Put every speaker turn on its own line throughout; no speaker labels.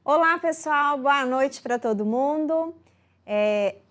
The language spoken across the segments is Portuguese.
Olá, pessoal, boa noite para todo mundo.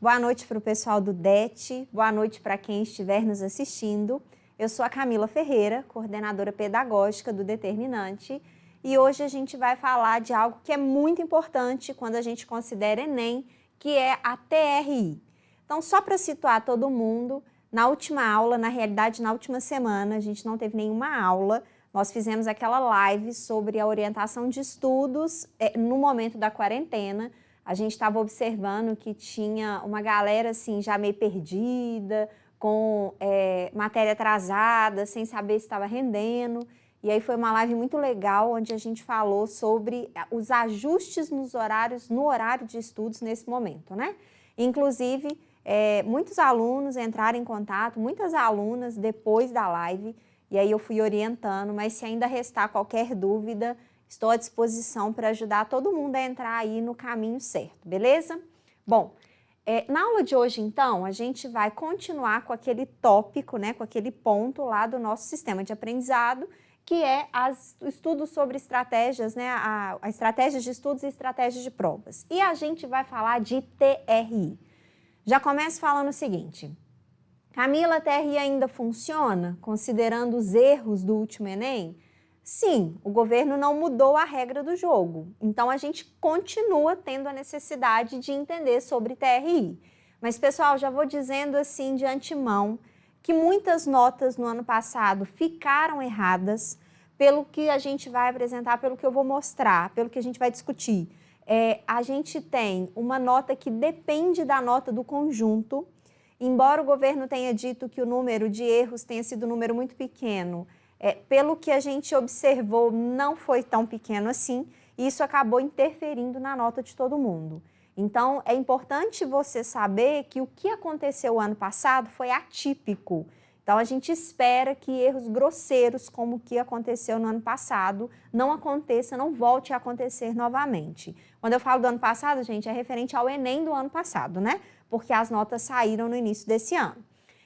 Boa noite para o pessoal do DET, boa noite para quem estiver nos assistindo. Eu sou a Camila Ferreira, coordenadora pedagógica do Determinante, e hoje a gente vai falar de algo que é muito importante quando a gente considera Enem, que é a TRI. Então, só para situar todo mundo, na última aula, na realidade na última semana, a gente não teve nenhuma aula. Nós fizemos aquela live sobre a orientação de estudos no momento da quarentena. A gente estava observando que tinha uma galera assim já meio perdida, com matéria atrasada, sem saber se estava rendendo. E aí foi uma live muito legal, onde a gente falou sobre os ajustes nos horários, no horário de estudos nesse momento, né? Inclusive, muitos alunos entraram em contato, muitas alunas depois da live, e aí eu fui orientando, mas se ainda restar qualquer dúvida, estou à disposição para ajudar todo mundo a entrar aí no caminho certo, beleza? Bom, na aula de hoje, então, a gente vai continuar com aquele tópico, né, com aquele ponto lá do nosso sistema de aprendizado, que é estudos sobre estratégias, né, a estratégias de estudos e estratégias de provas. E a gente vai falar de TRI. Já começo falando o seguinte: Camila, a TRI ainda funciona, considerando os erros do último Enem? Sim, o governo não mudou a regra do jogo, então a gente continua tendo a necessidade de entender sobre TRI. Mas, pessoal, já vou dizendo assim de antemão que muitas notas no ano passado ficaram erradas pelo que a gente vai apresentar, pelo que eu vou mostrar, pelo que a gente vai discutir. A gente tem uma nota que depende da nota do conjunto. Embora o governo tenha dito que o número de erros tenha sido um número muito pequeno, pelo que a gente observou, não foi tão pequeno assim, e isso acabou interferindo na nota de todo mundo. Então, é importante você saber que o que aconteceu o ano passado foi atípico. Então, a gente espera que erros grosseiros, como o que aconteceu no ano passado, não aconteça, não volte a acontecer novamente. Quando eu falo do ano passado, gente, é referente ao Enem do ano passado, né? Porque as notas saíram no início desse ano.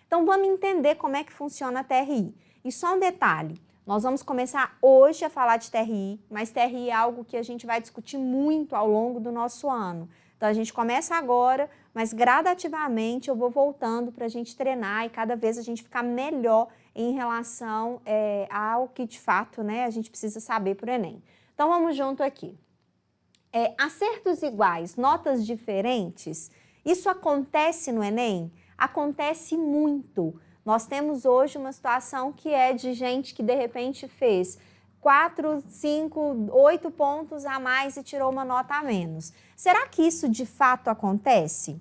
Então, vamos entender como é que funciona a TRI. E só um detalhe, nós vamos começar hoje a falar de TRI, mas TRI é algo que a gente vai discutir muito ao longo do nosso ano. Então, a gente começa agora, mas gradativamente eu vou voltando para a gente treinar e cada vez a gente ficar melhor em relação ao que, de fato, né, a gente precisa saber para o Enem. Então, vamos junto aqui. Acertos iguais, notas diferentes, isso acontece no Enem? Acontece muito. Nós temos hoje uma situação que é de gente que de repente fez 4, 5, 8 pontos a mais e tirou uma nota a menos. Será que isso de fato acontece?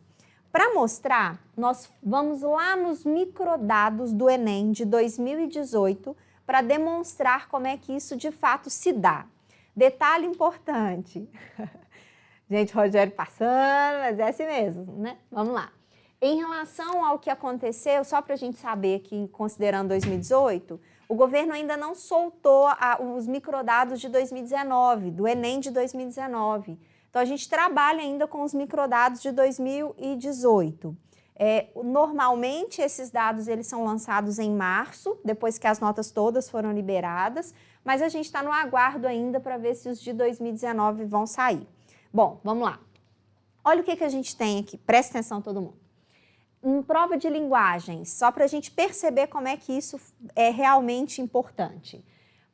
Para mostrar, nós vamos lá nos microdados do Enem de 2018 para demonstrar como é que isso de fato se dá. Detalhe importante. Gente, Rogério passando, mas é assim mesmo, né? Vamos lá. Em relação ao que aconteceu, só para a gente saber que, considerando 2018, o governo ainda não soltou os microdados de 2019, do Enem de 2019. Então, a gente trabalha ainda com os microdados de 2018. Normalmente, esses dados eles são lançados em março, depois que as notas todas foram liberadas, mas a gente está no aguardo ainda para ver se os de 2019 vão sair. Bom, vamos lá. Olha o que a gente tem aqui, presta atenção todo mundo. Em prova de linguagens, só para a gente perceber como é que isso é realmente importante.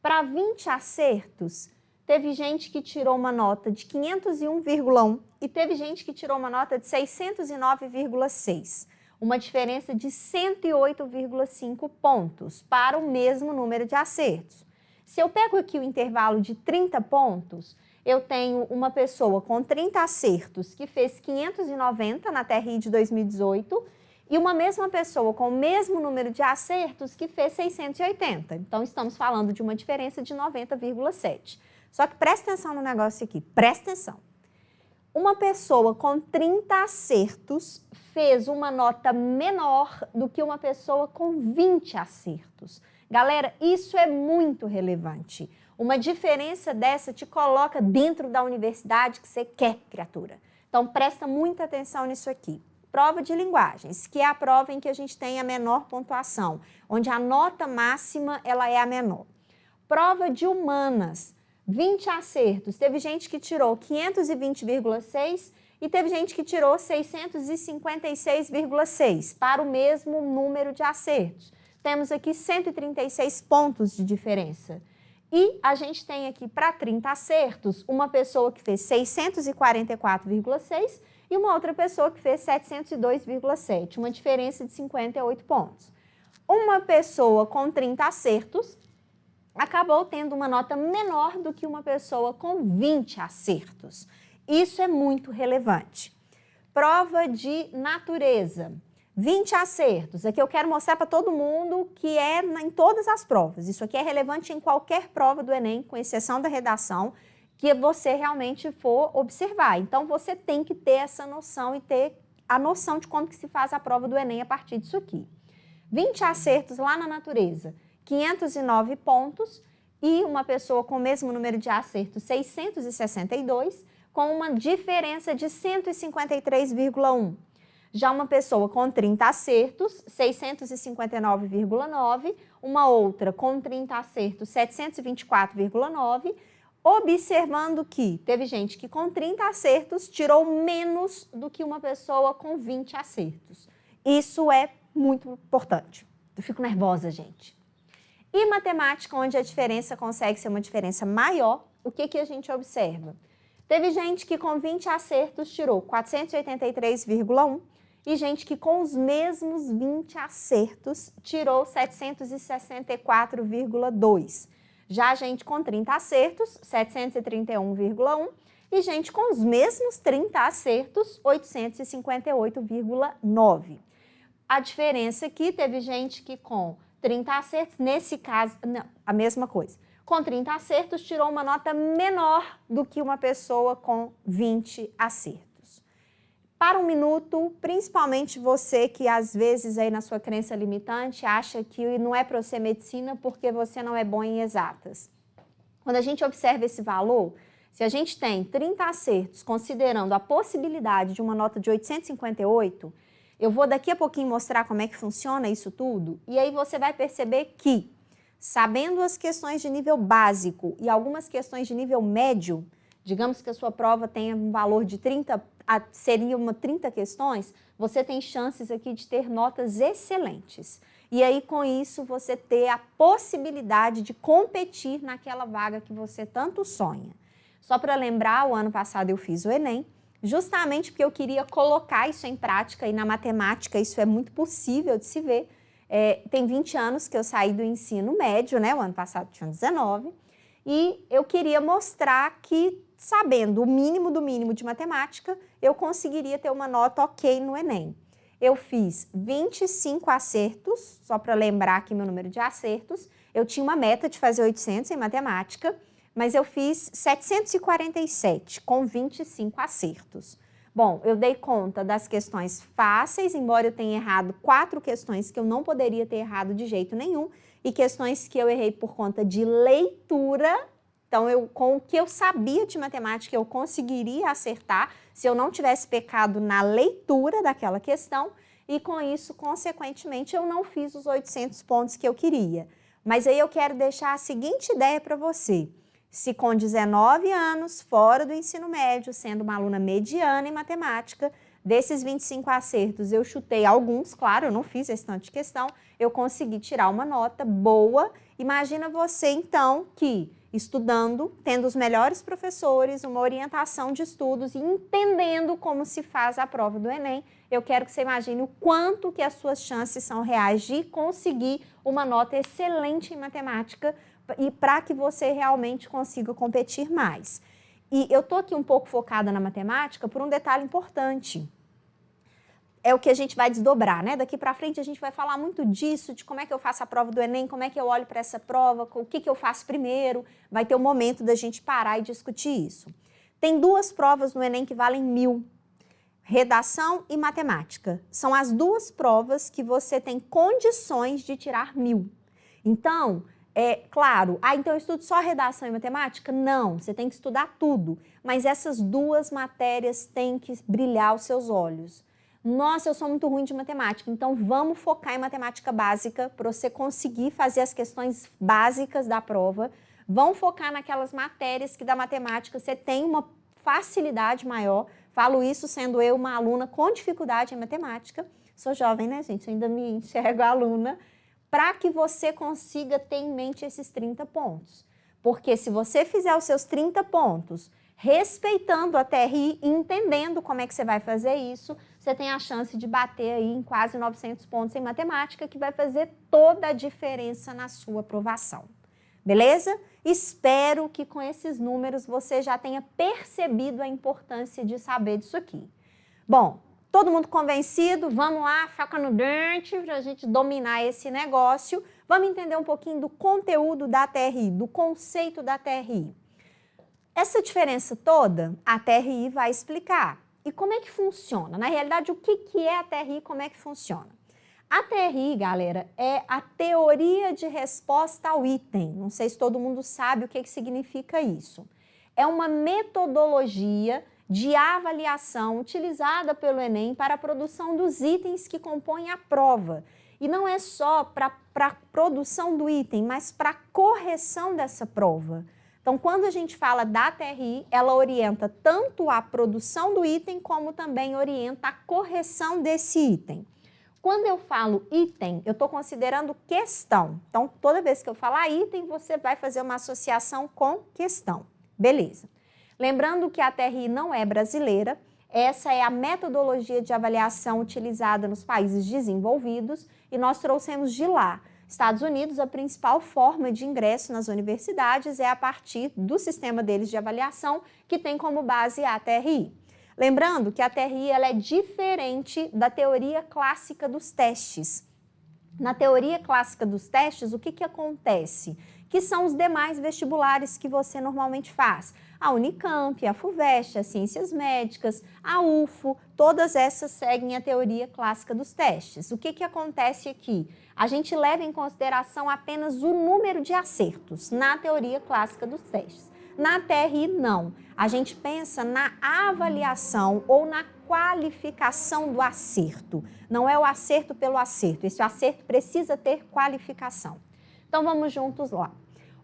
Para 20 acertos, teve gente que tirou uma nota de 501,1 e teve gente que tirou uma nota de 609,6. Uma diferença de 108,5 pontos para o mesmo número de acertos. Se eu pego aqui o intervalo de 30 pontos, eu tenho uma pessoa com 30 acertos que fez 590 na TRI de 2018 e uma mesma pessoa com o mesmo número de acertos que fez 680. Então, estamos falando de uma diferença de 90,7. Só que presta atenção no negócio aqui, presta atenção. Uma pessoa com 30 acertos fez uma nota menor do que uma pessoa com 20 acertos. Galera, isso é muito relevante. Uma diferença dessa te coloca dentro da universidade que você quer, criatura. Então, presta muita atenção nisso aqui. Prova de linguagens, que é a prova em que a gente tem a menor pontuação, onde a nota máxima ela é a menor. Prova de humanas. 20 acertos. Teve gente que tirou 520,6 e teve gente que tirou 656,6 para o mesmo número de acertos. Temos aqui 136 pontos de diferença. E a gente tem aqui para 30 acertos uma pessoa que fez 644,6 e uma outra pessoa que fez 702,7, uma diferença de 58 pontos. Uma pessoa com 30 acertos acabou tendo uma nota menor do que uma pessoa com 20 acertos. Isso é muito relevante. Prova de natureza. 20 acertos. Aqui eu quero mostrar para todo mundo que é em todas as provas. Isso aqui é relevante em qualquer prova do Enem, com exceção da redação, que você realmente for observar. Então, você tem que ter essa noção e ter a noção de como que se faz a prova do Enem a partir disso aqui. 20 acertos lá na natureza, 509 pontos e uma pessoa com o mesmo número de acertos, 662, com uma diferença de 153,1. Já uma pessoa com 30 acertos, 659,9, uma outra com 30 acertos, 724,9, observando que teve gente que com 30 acertos tirou menos do que uma pessoa com 20 acertos. Isso é muito importante. Eu fico nervosa, gente. E matemática, onde a diferença consegue ser uma diferença maior, o que a gente observa? Teve gente que com 20 acertos tirou 483,1 e gente que com os mesmos 20 acertos tirou 764,2. Já a gente com 30 acertos, 731,1 e gente com os mesmos 30 acertos, 858,9. A diferença aqui, teve gente que com 30 acertos, nesse caso, não, a mesma coisa. Com 30 acertos, tirou uma nota menor do que uma pessoa com 20 acertos. Para um minuto, principalmente você que às vezes aí na sua crença limitante acha que não é para você medicina porque você não é bom em exatas. Quando a gente observa esse valor, se a gente tem 30 acertos, considerando a possibilidade de uma nota de 858, eu vou daqui a pouquinho mostrar como é que funciona isso tudo, e aí você vai perceber que, sabendo as questões de nível básico e algumas questões de nível médio, digamos que a sua prova tenha um valor de 30, seriam 30 questões, você tem chances aqui de ter notas excelentes. E aí, com isso, você ter a possibilidade de competir naquela vaga que você tanto sonha. Só para lembrar, o ano passado eu fiz o Enem, justamente porque eu queria colocar isso em prática, e na matemática isso é muito possível de se ver. Tem 20 anos que eu saí do ensino médio, né? O ano passado tinha 19, e eu queria mostrar que, sabendo o mínimo do mínimo de matemática, eu conseguiria ter uma nota ok no Enem. Eu fiz 25 acertos, só para lembrar aqui meu número de acertos. Eu tinha uma meta de fazer 800 em matemática, mas eu fiz 747 com 25 acertos. Bom, eu dei conta das questões fáceis, embora eu tenha errado 4 questões que eu não poderia ter errado de jeito nenhum, e questões que eu errei por conta de leitura. Então, com o que eu sabia de matemática, eu conseguiria acertar se eu não tivesse pecado na leitura daquela questão, e com isso, consequentemente, eu não fiz os 800 pontos que eu queria. Mas aí eu quero deixar a seguinte ideia para você. Se com 19 anos, fora do ensino médio, sendo uma aluna mediana em matemática, desses 25 acertos eu chutei alguns, claro, eu não fiz esse tanto de questão, eu consegui tirar uma nota boa. Imagina você, então, que estudando, tendo os melhores professores, uma orientação de estudos e entendendo como se faz a prova do Enem, eu quero que você imagine o quanto que as suas chances são reais de conseguir uma nota excelente em matemática e para que você realmente consiga competir mais. E eu estou aqui um pouco focada na matemática por um detalhe importante. É o que a gente vai desdobrar, né? Daqui para frente a gente vai falar muito disso, de como é que eu faço a prova do Enem, como é que eu olho para essa prova, o que eu faço primeiro. Vai ter um momento da gente parar e discutir isso. Tem 2 provas no Enem que valem 1000. Redação e matemática. São as 2 provas que você tem condições de tirar 1000. Então, claro, então eu estudo só redação e matemática? Não, você tem que estudar tudo. Mas essas 2 matérias têm que brilhar os seus olhos. Nossa, eu sou muito ruim de matemática, então vamos focar em matemática básica para você conseguir fazer as questões básicas da prova. vão focar naquelas matérias que da matemática você tem uma facilidade maior. Falo isso sendo eu uma aluna com dificuldade em matemática. Sou jovem, né, gente? Ainda me enxergo aluna. Para que você consiga ter em mente esses 30 pontos. Porque se você fizer os seus 30 pontos, respeitando a TRI e entendendo como é que você vai fazer isso, você tem a chance de bater aí em quase 900 pontos em matemática, que vai fazer toda a diferença na sua aprovação. Beleza? Espero que com esses números você já tenha percebido a importância de saber disso aqui. Bom, todo mundo convencido? Vamos lá, faca no dente para a gente dominar esse negócio. Vamos entender um pouquinho do conteúdo da TRI, do conceito da TRI. Essa diferença toda, a TRI vai explicar. E como é que funciona? Na realidade, o que é a TRI e como é que funciona? A TRI, galera, é a teoria de resposta ao item. Não sei se todo mundo sabe o que significa isso. É uma metodologia de avaliação utilizada pelo Enem para a produção dos itens que compõem a prova. E não é só para a produção do item, mas para a correção dessa prova. Então, quando a gente fala da TRI, ela orienta tanto a produção do item, como também orienta a correção desse item. Quando eu falo item, eu estou considerando questão. Então, toda vez que eu falar item, você vai fazer uma associação com questão. Beleza. Lembrando que a TRI não é brasileira, essa é a metodologia de avaliação utilizada nos países desenvolvidos e nós trouxemos de lá. Estados Unidos, a principal forma de ingresso nas universidades é a partir do sistema deles de avaliação, que tem como base a TRI. Lembrando que a TRI ela é diferente da teoria clássica dos testes. Na teoria clássica dos testes, o que acontece? Que são os demais vestibulares que você normalmente faz. A Unicamp, a FUVEST, as Ciências Médicas, a UFO, todas essas seguem a teoria clássica dos testes. O que acontece aqui? A gente leva em consideração apenas o número de acertos na teoria clássica dos testes. Na TRI, não. A gente pensa na avaliação ou na qualificação do acerto. Não é o acerto pelo acerto. Esse acerto precisa ter qualificação. Então, vamos juntos lá.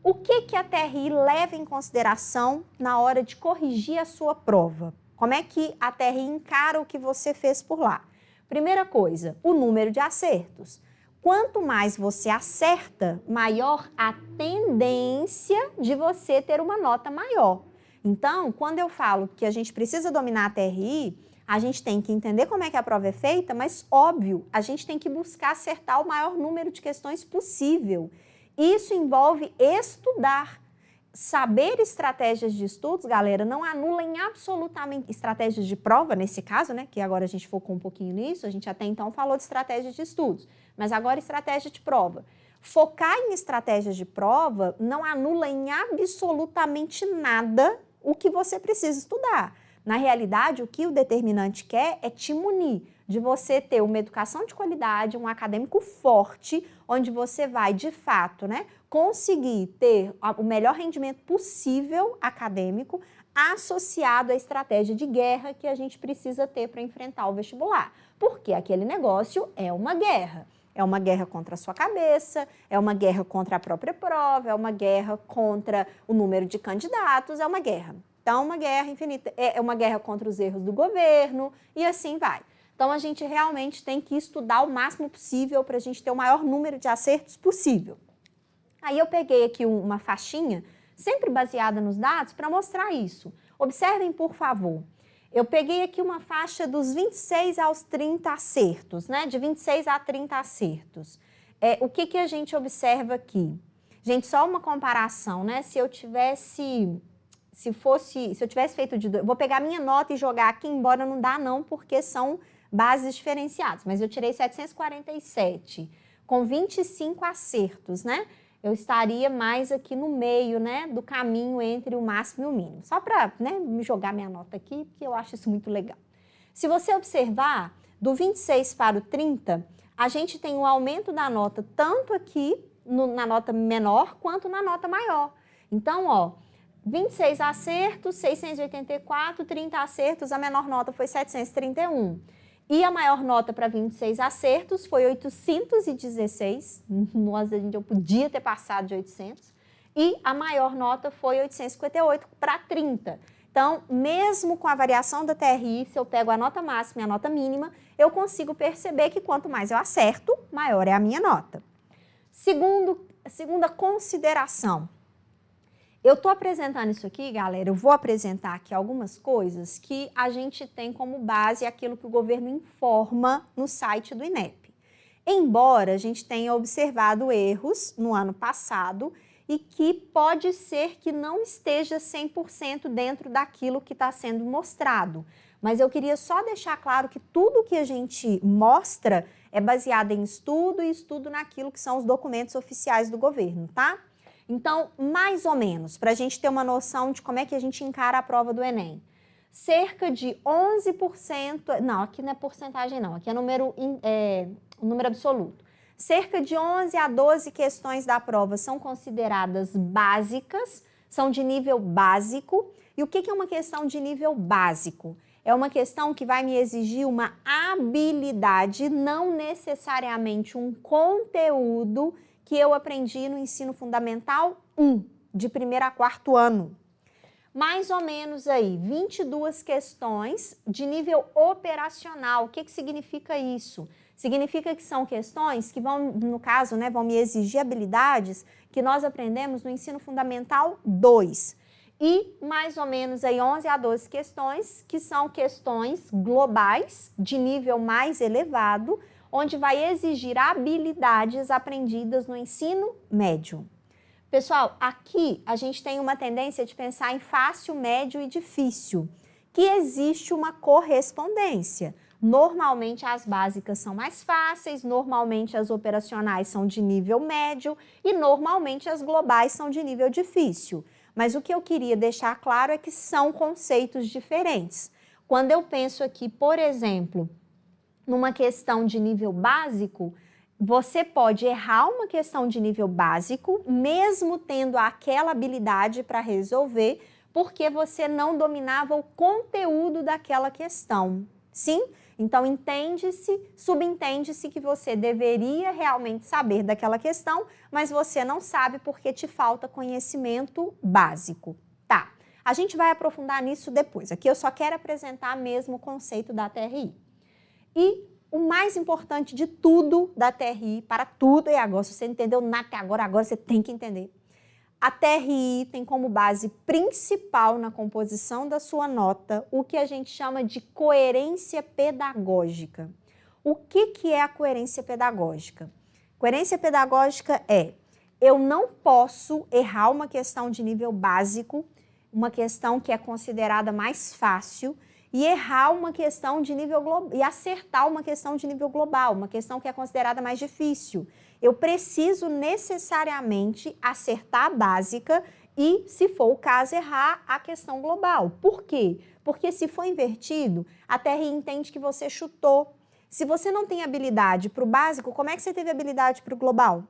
O que a TRI leva em consideração na hora de corrigir a sua prova? Como é que a TRI encara o que você fez por lá? Primeira coisa, o número de acertos. Quanto mais você acerta, maior a tendência de você ter uma nota maior. Então, quando eu falo que a gente precisa dominar a TRI, a gente tem que entender como é que a prova é feita, mas, óbvio, a gente tem que buscar acertar o maior número de questões possível. Isso envolve estudar. Saber estratégias de estudos, galera, não anula em absolutamente estratégias de prova, nesse caso, né, que agora a gente focou um pouquinho nisso, a gente até então falou de estratégias de estudos, mas agora estratégia de prova. Focar em estratégias de prova não anula em absolutamente nada o que você precisa estudar. Na realidade, o que o determinante quer é te munir de você ter uma educação de qualidade, um acadêmico forte, onde você vai, de fato, né, conseguir ter o melhor rendimento possível acadêmico associado à estratégia de guerra que a gente precisa ter para enfrentar o vestibular. Porque aquele negócio é uma guerra. É uma guerra contra a sua cabeça, é uma guerra contra a própria prova, é uma guerra contra o número de candidatos, é uma guerra. Então, uma guerra infinita, é uma guerra contra os erros do governo e assim vai. Então, a gente realmente tem que estudar o máximo possível para a gente ter o maior número de acertos possível. Aí eu peguei aqui uma faixinha, sempre baseada nos dados, para mostrar isso. Observem, por favor. Eu peguei aqui uma faixa dos 26 aos 30 acertos, né? De 26 a 30 acertos. O que a gente observa aqui? Gente, só uma comparação, né? Se eu tivesse feito de... Vou pegar minha nota e jogar aqui, embora não dá não, porque são bases diferenciadas. Mas eu tirei 747, com 25 acertos, né? Eu estaria mais aqui no meio, né, do caminho entre o máximo e o mínimo. Só para, né, me jogar minha nota aqui, porque eu acho isso muito legal. Se você observar, do 26 para o 30, a gente tem um aumento da nota tanto aqui, na nota menor, quanto na nota maior. Então, ó, 26 acertos, 684, 30 acertos, a menor nota foi 731. E a maior nota para 26 acertos foi 816. Nossa, eu podia ter passado de 800. e a maior nota foi 858 para 30. Então, mesmo com a variação da TRI, se eu pego a nota máxima e a nota mínima, eu consigo perceber que quanto mais eu acerto, maior é a minha nota. Segunda consideração. Eu estou apresentando isso aqui, galera, eu vou apresentar aqui algumas coisas que a gente tem como base aquilo que o governo informa no site do INEP. Embora a gente tenha observado erros no ano passado e que pode ser que não esteja 100% dentro daquilo que está sendo mostrado. Mas eu queria só deixar claro que tudo que a gente mostra é baseado em estudo e estudo naquilo que são os documentos oficiais do governo, tá? Então, mais ou menos, para a gente ter uma noção de como é que a gente encara a prova do Enem. Cerca de 11%, não, aqui não é porcentagem não, aqui é número absoluto. Cerca de 11 a 12 questões da prova são consideradas básicas, são de nível básico. E o que é uma questão de nível básico? É uma questão que vai me exigir uma habilidade, não necessariamente um conteúdo que eu aprendi no ensino fundamental 1, de 1º a 4º ano. Mais ou menos aí, 22 questões de nível operacional. O que significa isso? Significa que são questões que vão, no caso, né, vão me exigir habilidades que nós aprendemos no ensino fundamental 2. E mais ou menos aí 11 a 12 questões, que são questões globais, de nível mais elevado, onde vai exigir habilidades aprendidas no ensino médio. Pessoal, aqui a gente tem uma tendência de pensar em fácil, médio e difícil, que existe uma correspondência. Normalmente as básicas são mais fáceis, normalmente as operacionais são de nível médio e normalmente as globais são de nível difícil. Mas o que eu queria deixar claro é que são conceitos diferentes. Quando eu penso aqui, por exemplo, numa questão de nível básico, você pode errar uma questão de nível básico, mesmo tendo aquela habilidade para resolver, porque você não dominava o conteúdo daquela questão. Sim? Então, subentende-se que você deveria realmente saber daquela questão, mas você não sabe porque te falta conhecimento básico. Tá, a gente vai aprofundar nisso depois. Aqui eu só quero apresentar mesmo o conceito da TRI. E o mais importante de tudo da TRI, para tudo, e agora, se você entendeu nada até agora você tem que entender. A TRI tem como base principal na composição da sua nota o que a gente chama de coerência pedagógica. O que é a coerência pedagógica? Coerência pedagógica é: eu não posso errar uma questão de nível básico, uma questão que é considerada mais fácil, e errar uma questão de nível global e acertar uma questão de nível global, uma questão que é considerada mais difícil. Eu preciso necessariamente acertar a básica e, se for o caso, errar a questão global. Por quê? Porque se for invertido, a TRI entende que você chutou. Se você não tem habilidade para o básico, como é que você teve habilidade para o global?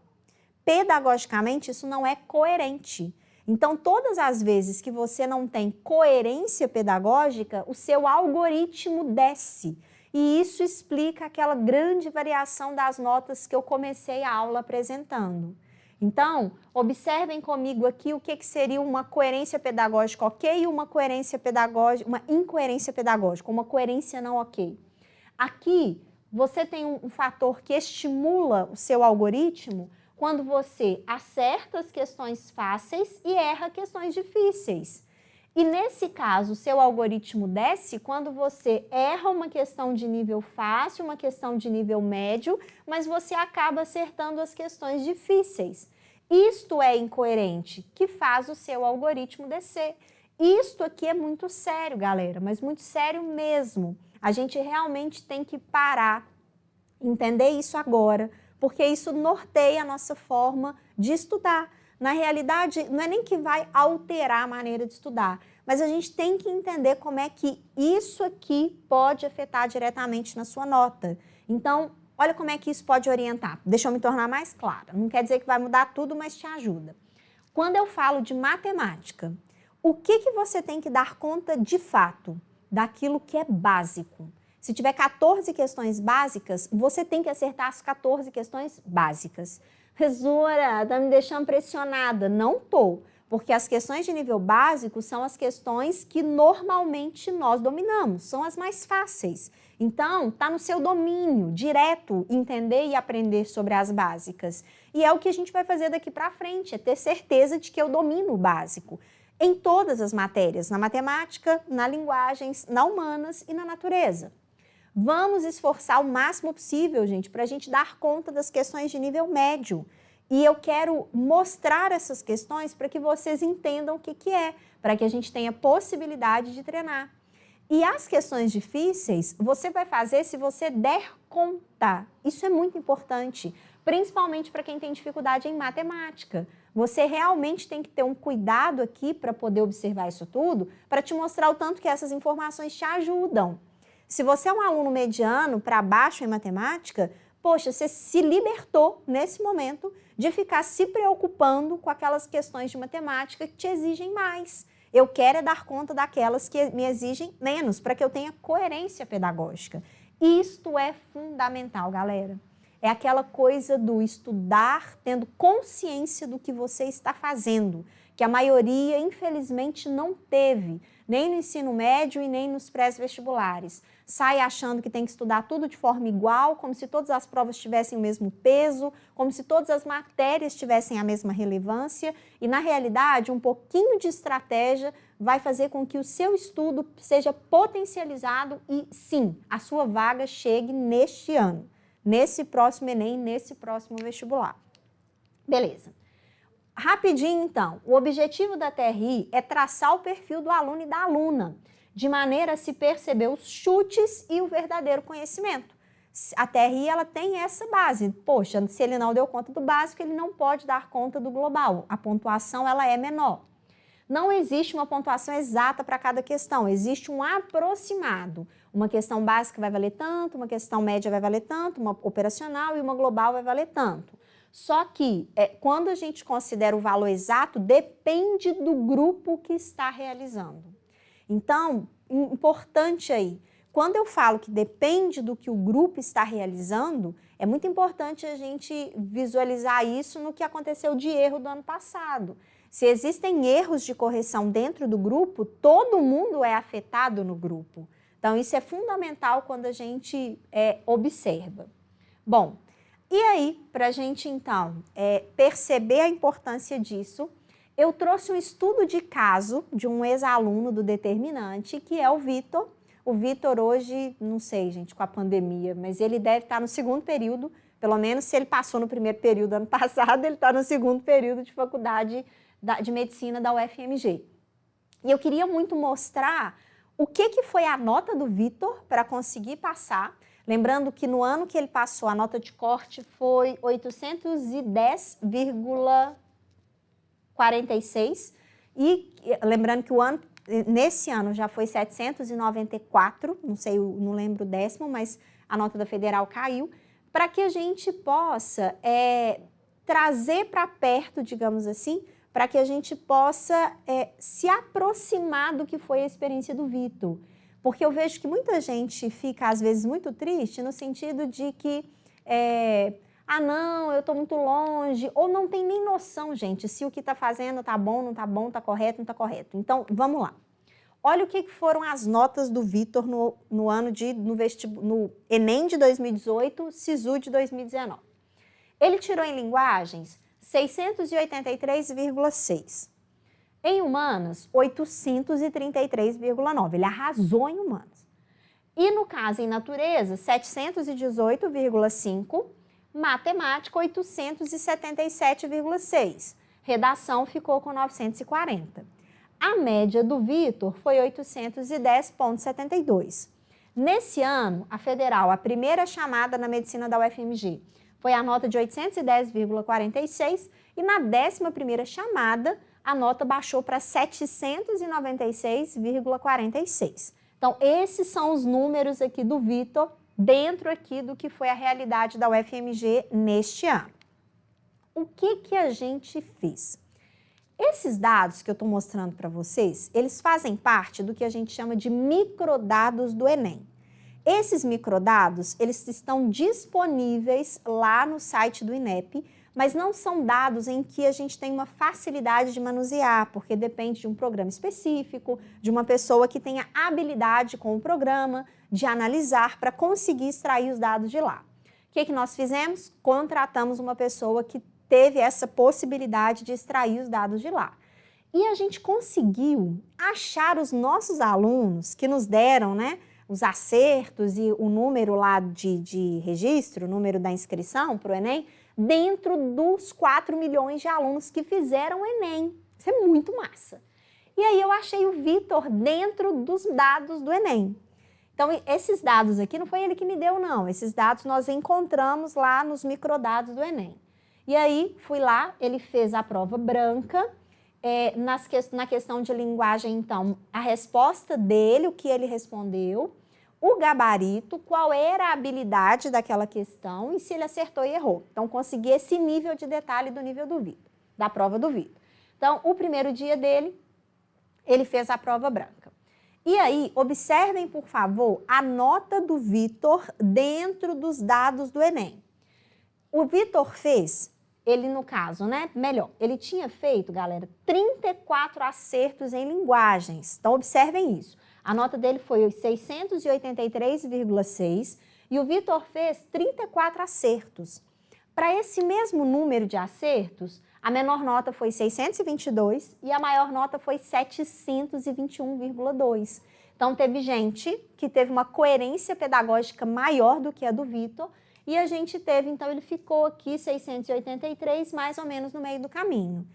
Pedagogicamente, isso não é coerente. Então, todas as vezes que você não tem coerência pedagógica, o seu algoritmo desce. E isso explica aquela grande variação das notas que eu comecei a aula apresentando. Então, observem comigo aqui o que seria uma coerência pedagógica ok e uma coerência pedagógica, uma incoerência pedagógica, uma coerência não ok. Aqui, você tem um fator que estimula o seu algoritmo quando você acerta as questões fáceis e erra questões difíceis. E nesse caso, o seu algoritmo desce quando você erra uma questão de nível fácil, uma questão de nível médio, mas você acaba acertando as questões difíceis. Isto é incoerente, que faz o seu algoritmo descer. Isto aqui é muito sério, galera, mas muito sério mesmo. A gente realmente tem que parar, entender isso agora, porque isso norteia a nossa forma de estudar. Na realidade, não é nem que vai alterar a maneira de estudar, mas a gente tem que entender como é que isso aqui pode afetar diretamente na sua nota. Então, olha como é que isso pode orientar. Deixa eu me tornar mais clara. Não quer dizer que vai mudar tudo, mas te ajuda. Quando eu falo de matemática, o que você tem que dar conta de fato? Daquilo que é básico. Se tiver 14 questões básicas, você tem que acertar as 14 questões básicas. Professora, tá me deixando pressionada. Não tô, porque as questões de nível básico são as questões que normalmente nós dominamos, são as mais fáceis. Então, tá no seu domínio, direto, entender e aprender sobre as básicas. E é o que a gente vai fazer daqui para frente, é ter certeza de que eu domino o básico. Em todas as matérias, na matemática, na linguagens, na humanas e na natureza. Vamos esforçar o máximo possível, gente, para a gente dar conta das questões de nível médio. E eu quero mostrar essas questões para que vocês entendam o que é, para que a gente tenha possibilidade de treinar. E as questões difíceis, você vai fazer se você der conta. Isso é muito importante, principalmente para quem tem dificuldade em matemática. Você realmente tem que ter um cuidado aqui para poder observar isso tudo, para te mostrar o tanto que essas informações te ajudam. Se você é um aluno mediano para baixo em matemática, poxa, você se libertou nesse momento de ficar se preocupando com aquelas questões de matemática que te exigem mais. Eu quero é dar conta daquelas que me exigem menos, para que eu tenha coerência pedagógica. Isto é fundamental, galera. É aquela coisa do estudar tendo consciência do que você está fazendo, que a maioria, infelizmente, não teve, nem no ensino médio e nem nos pré-vestibulares. Sai achando que tem que estudar tudo de forma igual, como se todas as provas tivessem o mesmo peso, como se todas as matérias tivessem a mesma relevância, e na realidade, um pouquinho de estratégia vai fazer com que o seu estudo seja potencializado e, sim, a sua vaga chegue neste ano, nesse próximo Enem, nesse próximo vestibular. Beleza. Rapidinho, então, o objetivo da TRI é traçar o perfil do aluno e da aluna, de maneira a se perceber os chutes e o verdadeiro conhecimento. A TRI, ela tem essa base. Poxa, se ele não deu conta do básico, ele não pode dar conta do global. A pontuação, ela é menor. Não existe uma pontuação exata para cada questão, existe um aproximado. Uma questão básica vai valer tanto, uma questão média vai valer tanto, uma operacional e uma global vai valer tanto. Só que, quando a gente considera o valor exato, depende do grupo que está realizando. Então, importante aí, quando eu falo que depende do que o grupo está realizando, é muito importante a gente visualizar isso no que aconteceu de erro do ano passado. Se existem erros de correção dentro do grupo, todo mundo é afetado no grupo. Então, isso é fundamental quando a gente observa. Bom, e aí, para a gente, então, perceber a importância disso, eu trouxe um estudo de caso de um ex-aluno do Determinante, que é o Vitor. O Vitor hoje, não sei, gente, com a pandemia, mas ele deve estar no segundo período, pelo menos se ele passou no primeiro período ano passado, ele está no segundo período de faculdade de medicina da UFMG. E eu queria muito mostrar o que foi a nota do Vitor para conseguir passar. Lembrando que no ano que ele passou, a nota de corte foi 810,46 e lembrando que nesse ano já foi 794, não lembro o décimo, mas a nota da federal caiu, para que a gente possa trazer para perto, digamos assim, para que a gente possa se aproximar do que foi a experiência do Vitor. Porque eu vejo que muita gente fica, às vezes, muito triste no sentido de que, não, eu estou muito longe, ou não tem nem noção, gente, se o que está fazendo está bom, não está bom, está correto, não está correto. Então, vamos lá. Olha o que foram as notas do Vitor no Enem de 2018, SISU de 2019. Ele tirou em linguagens 683,6. Em humanas, 833,9. Ele arrasou em humanas. E no caso em natureza, 718,5. Matemática, 877,6. Redação ficou com 940. A média do Vitor foi 810,72. Nesse ano, a federal, a primeira chamada na medicina da UFMG, foi a nota de 810,46 e na 11ª chamada, a nota baixou para 796,46. Então, esses são os números aqui do Vitor, dentro aqui do que foi a realidade da UFMG neste ano. O que a gente fez? Esses dados que eu estou mostrando para vocês, eles fazem parte do que a gente chama de microdados do Enem. Esses microdados, eles estão disponíveis lá no site do INEP, mas não são dados em que a gente tem uma facilidade de manusear, porque depende de um programa específico, de uma pessoa que tenha habilidade com o programa, de analisar para conseguir extrair os dados de lá. O que nós fizemos? Contratamos uma pessoa que teve essa possibilidade de extrair os dados de lá. E a gente conseguiu achar os nossos alunos que nos deram, né, os acertos e o número lá de registro, o número da inscrição para o Enem, dentro dos 4 milhões de alunos que fizeram o Enem. Isso é muito massa. E aí eu achei o Vitor dentro dos dados do Enem. Então, esses dados aqui não foi ele que me deu, não. Esses dados nós encontramos lá nos microdados do Enem. E aí, fui lá, ele fez a prova branca. Na questão de linguagem, então, a resposta dele, o que ele respondeu, o gabarito, qual era a habilidade daquela questão e se ele acertou e errou. Então, consegui esse nível de detalhe do nível do Vitor, da prova do Vitor. Então, o primeiro dia dele, ele fez a prova branca. E aí, observem, por favor, a nota do Vitor dentro dos dados do Enem. O Vitor fez, ele no caso, né, melhor, ele tinha feito, galera, 34 acertos em linguagens. Então, observem isso. A nota dele foi 683,6 e o Vitor fez 34 acertos. Para esse mesmo número de acertos, a menor nota foi 622 e a maior nota foi 721,2. Então, teve gente que teve uma coerência pedagógica maior do que a do Vitor e a gente teve, então, ele ficou aqui 683, mais ou menos no meio do caminho.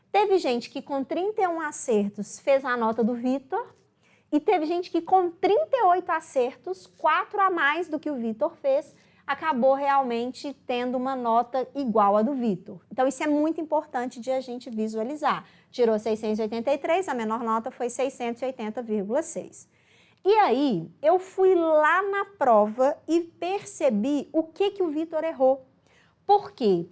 Teve gente que com 31 acertos fez a nota do Vitor e teve gente que com 38 acertos, 4 a mais do que o Vitor fez, acabou realmente tendo uma nota igual à do Vitor. Então, isso é muito importante de a gente visualizar. Tirou 683, a menor nota foi 680,6. E aí, eu fui lá na prova e percebi o que o Vitor errou. Por quê?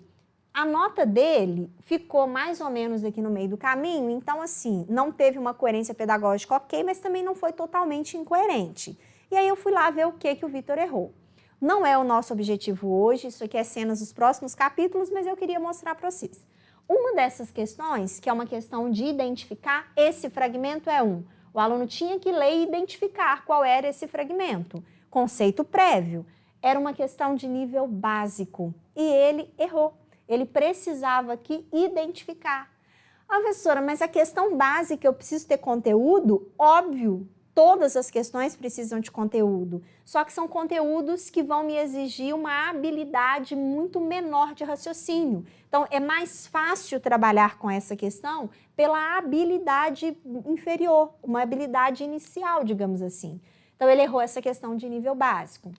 A nota dele ficou mais ou menos aqui no meio do caminho, então, assim, não teve uma coerência pedagógica ok, mas também não foi totalmente incoerente. E aí, eu fui lá ver o que o Vitor errou. Não é o nosso objetivo hoje, isso aqui é cenas dos próximos capítulos, mas eu queria mostrar para vocês. Uma dessas questões, que é uma questão de identificar, esse fragmento é um. O aluno tinha que ler e identificar qual era esse fragmento. Conceito prévio. Era uma questão de nível básico e ele errou. Ele precisava aqui identificar. Ah, professora, mas a questão básica, eu preciso ter conteúdo? Óbvio. Todas as questões precisam de conteúdo, só que são conteúdos que vão me exigir uma habilidade muito menor de raciocínio. Então, é mais fácil trabalhar com essa questão pela habilidade inferior, uma habilidade inicial, digamos assim. Então, ele errou essa questão de nível básico.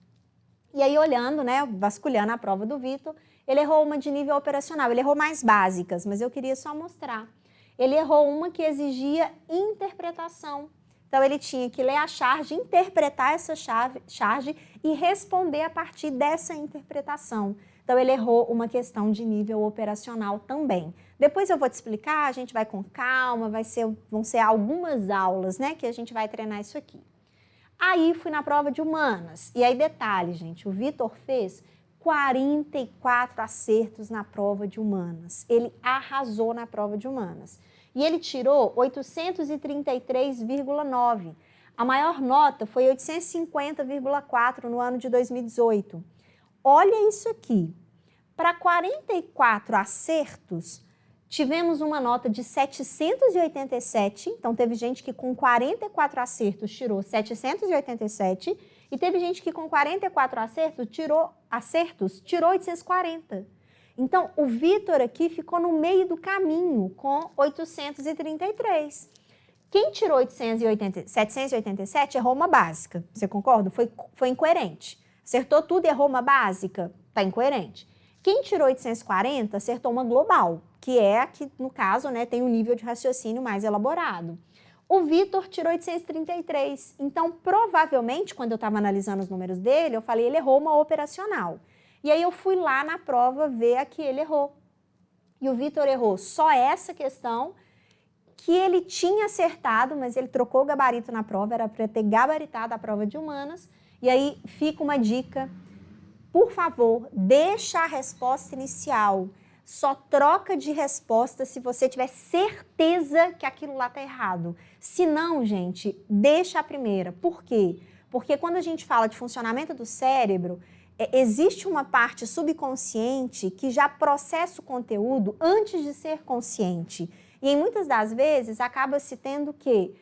E aí, olhando, né, vasculhando a prova do Vitor, ele errou uma de nível operacional, ele errou mais básicas, mas eu queria só mostrar. Ele errou uma que exigia interpretação. Então, ele tinha que ler a charge, interpretar essa charge e responder a partir dessa interpretação. Então, ele errou uma questão de nível operacional também. Depois eu vou te explicar, a gente vai com calma, vão ser algumas aulas, né, que a gente vai treinar isso aqui. Aí, fui na prova de humanas. E aí, detalhe, gente, o Vitor fez 44 acertos na prova de humanas. Ele arrasou na prova de humanas. E ele tirou 833,9. A maior nota foi 850,4 no ano de 2018. Olha isso aqui. Para 44 acertos, tivemos uma nota de 787. Então, teve gente que com 44 acertos tirou 787. E teve gente que com 44 acertos tirou 840. Então, o Vitor aqui ficou no meio do caminho com 833. Quem tirou 787 errou uma básica. Você concorda? Foi incoerente. Acertou tudo e errou uma básica? Está incoerente. Quem tirou 840 acertou uma global, que é a que, no caso, né, tem um nível de raciocínio mais elaborado. O Vitor tirou 833. Então, provavelmente, quando eu estava analisando os números dele, eu falei, ele errou uma operacional. E aí eu fui lá na prova ver a que ele errou. E o Vitor errou só essa questão que ele tinha acertado, mas ele trocou o gabarito na prova, era para ter gabaritado a prova de humanas. E aí fica uma dica, por favor, deixa a resposta inicial só troca de resposta se você tiver certeza que aquilo lá está errado. Se não, gente, deixa a primeira. Por quê? Porque quando a gente fala de funcionamento do cérebro, existe uma parte subconsciente que já processa o conteúdo antes de ser consciente. E em muitas das vezes acaba se tendo que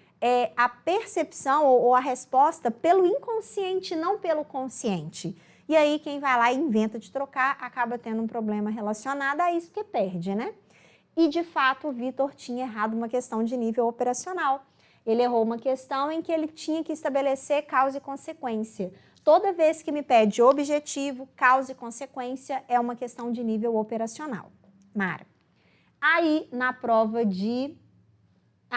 a percepção ou a resposta pelo inconsciente, não pelo consciente. E aí quem vai lá e inventa de trocar acaba tendo um problema relacionado a isso que perde, né? E de fato o Vitor tinha errado uma questão de nível operacional. Ele errou uma questão em que ele tinha que estabelecer causa e consequência. Toda vez que me pede objetivo, causa e consequência, é uma questão de nível operacional. Mara. Aí, na prova de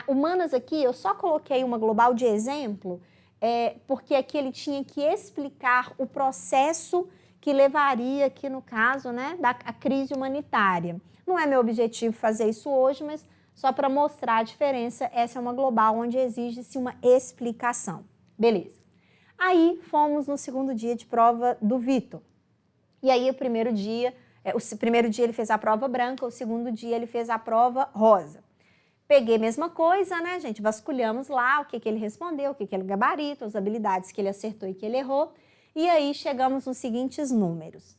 humanas aqui, eu só coloquei uma global de exemplo, porque aqui ele tinha que explicar o processo que levaria aqui, no caso, né, da crise humanitária. Não é meu objetivo fazer isso hoje, mas só para mostrar a diferença, essa é uma global onde exige-se uma explicação. Beleza. Aí fomos no segundo dia de prova do Vitor. E aí o primeiro dia ele fez a prova branca, o segundo dia ele fez a prova rosa. Peguei a mesma coisa, né, gente? Vasculhamos lá o que ele respondeu, o que ele gabarito, as habilidades que ele acertou e que ele errou. E aí chegamos nos seguintes números.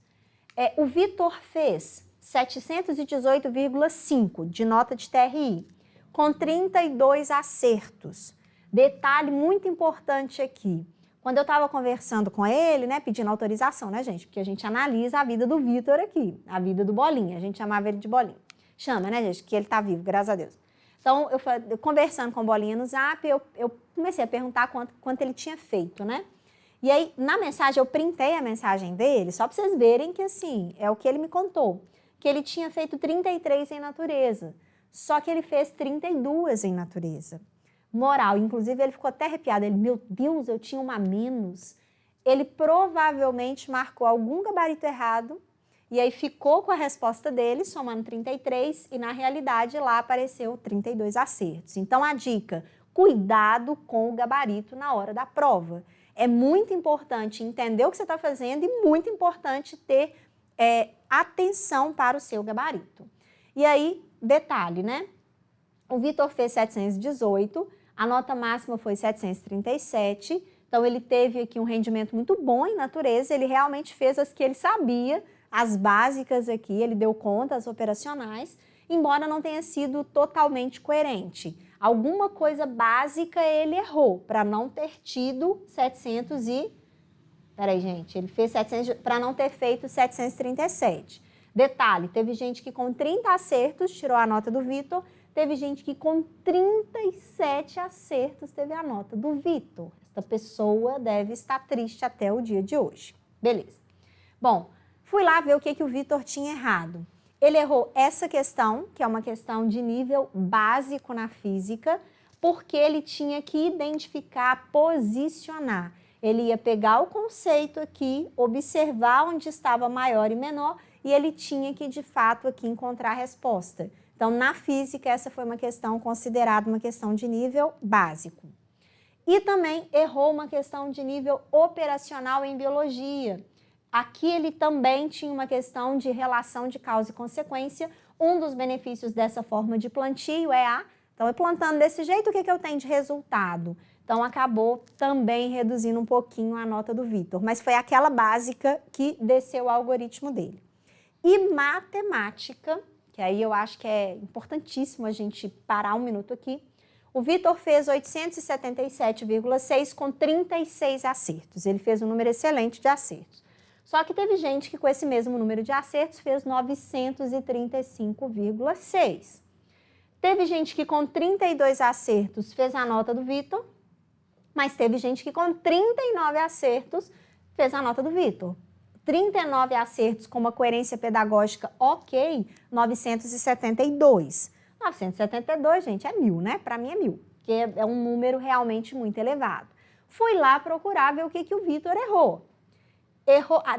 O Vitor fez 718,5 de nota de TRI, com 32 acertos. Detalhe muito importante aqui. Quando eu estava conversando com ele, né, pedindo autorização, né, gente? Porque a gente analisa a vida do Vitor aqui, a vida do Bolinha. A gente chamava ele de Bolinha. Chama, né, gente? Que ele tá vivo, graças a Deus. Então, eu conversando com o Bolinha no Zap, eu comecei a perguntar quanto ele tinha feito, né? E aí, na mensagem, eu printei a mensagem dele, só para vocês verem que, assim, é o que ele me contou. Que ele tinha feito 33 em natureza, só que ele fez 32 em natureza. Moral, inclusive ele ficou até arrepiado, ele, meu Deus, eu tinha uma a menos. Ele provavelmente marcou algum gabarito errado e aí ficou com a resposta dele, somando 33, e na realidade lá apareceu 32 acertos. Então a dica, cuidado com o gabarito na hora da prova. É muito importante entender o que você está fazendo e muito importante ter atenção para o seu gabarito. E aí, detalhe, né? O Vitor fez 718, a nota máxima foi 737, então ele teve aqui um rendimento muito bom em natureza, ele realmente fez as que ele sabia, as básicas aqui, ele deu conta, as operacionais, embora não tenha sido totalmente coerente. Alguma coisa básica ele errou, para não ter tido 700 e... Peraí, gente, ele fez 700 para não ter feito 737. Detalhe, teve gente que com 30 acertos tirou a nota do Vitor, teve gente que com 37 acertos teve a nota do Vitor. Esta pessoa deve estar triste até o dia de hoje. Beleza. Bom, fui lá ver o que o Vitor tinha errado. Ele errou essa questão, que é uma questão de nível básico na física, porque ele tinha que identificar, posicionar. Ele ia pegar o conceito aqui, observar onde estava maior e menor, e ele tinha que, de fato, aqui encontrar a resposta. Então, na física, essa foi uma questão considerada uma questão de nível básico. E também errou uma questão de nível operacional em biologia. Aqui ele também tinha uma questão de relação de causa e consequência. Um dos benefícios dessa forma de plantio então, eu plantando desse jeito, o que eu tenho de resultado? Então, acabou também reduzindo um pouquinho a nota do Vitor, mas foi aquela básica que desceu o algoritmo dele. E matemática, que aí eu acho que é importantíssimo a gente parar um minuto aqui. O Vitor fez 877,6 com 36 acertos. Ele fez um número excelente de acertos. Só que teve gente que com esse mesmo número de acertos fez 935,6. Teve gente que com 32 acertos fez a nota do Vitor, mas teve gente que com 39 acertos fez a nota do Vitor. 39 acertos com uma coerência pedagógica ok, 972. 972, gente, é 1000, né? Para mim é 1000, que é um número realmente muito elevado. Fui lá procurar ver o que o Vitor errou.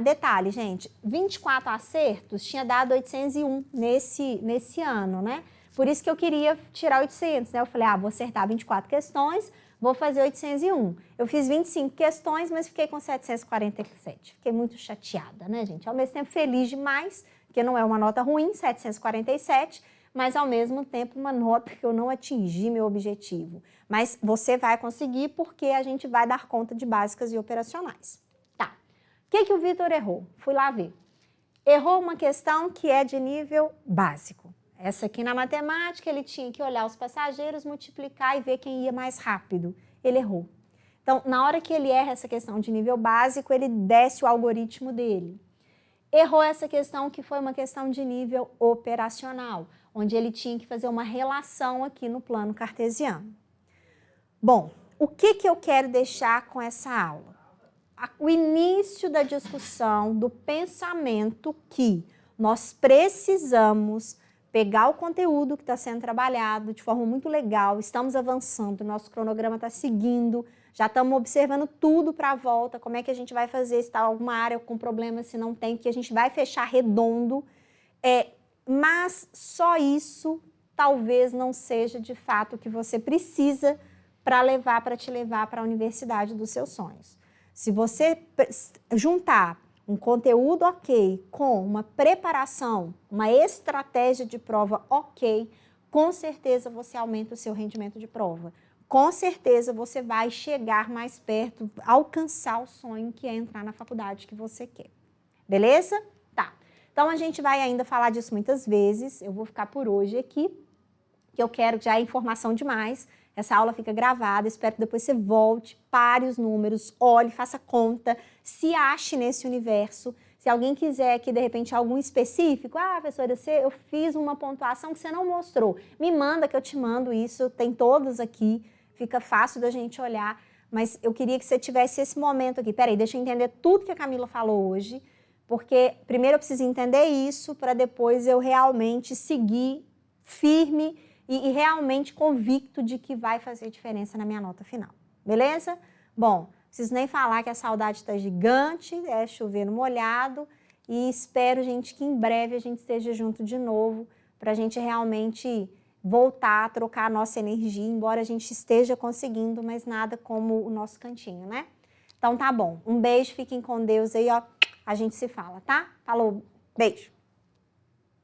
Detalhe, gente, 24 acertos tinha dado 801 nesse ano, né? Por isso que eu queria tirar 800, né? Eu falei, vou acertar 24 questões, vou fazer 801. Eu fiz 25 questões, mas fiquei com 747. Fiquei muito chateada, né, gente? Ao mesmo tempo, feliz demais porque não é uma nota ruim, 747, mas ao mesmo tempo uma nota que eu não atingi meu objetivo. Mas você vai conseguir porque a gente vai dar conta de básicas e operacionais. Tá. O que o Vitor errou? Fui lá ver. Errou uma questão que é de nível básico. Essa aqui na matemática, ele tinha que olhar os passageiros, multiplicar e ver quem ia mais rápido. Ele errou. Então, na hora que ele erra essa questão de nível básico, ele desce o algoritmo dele. Errou essa questão que foi uma questão de nível operacional, onde ele tinha que fazer uma relação aqui no plano cartesiano. Bom, o que eu quero deixar com essa aula? O início da discussão do pensamento que nós precisamos pegar o conteúdo que está sendo trabalhado de forma muito legal, estamos avançando, nosso cronograma está seguindo, já estamos observando tudo para a volta, como é que a gente vai fazer, se está alguma área com problema, se não tem, que a gente vai fechar redondo, mas só isso talvez não seja de fato o que você precisa para te levar para a universidade dos seus sonhos. Se você juntar um conteúdo ok com uma preparação, uma estratégia de prova ok, com certeza você aumenta o seu rendimento de prova. Com certeza você vai chegar mais perto, alcançar o sonho que é entrar na faculdade que você quer. Beleza? Tá. Então a gente vai ainda falar disso muitas vezes. Eu vou ficar por hoje aqui, que eu quero, já é informação demais. Essa aula fica gravada, espero que depois você volte, pare os números, olhe, faça conta, se ache nesse universo. Se alguém quiser aqui, de repente, algum específico, professora, eu fiz uma pontuação que você não mostrou, me manda que eu te mando isso, tem todos aqui, fica fácil da gente olhar, mas eu queria que você tivesse esse momento aqui. Peraí, deixa eu entender tudo que a Camila falou hoje, porque primeiro eu preciso entender isso para depois eu realmente seguir firme e realmente convicto de que vai fazer diferença na minha nota final. Beleza? Bom, preciso nem falar que a saudade está gigante, é chover no molhado, e espero, gente, que em breve a gente esteja junto de novo para a gente realmente voltar a trocar a nossa energia, embora a gente esteja conseguindo, mas nada como o nosso cantinho, né? Então tá bom, um beijo, fiquem com Deus aí, ó, a gente se fala, tá? Falou, beijo!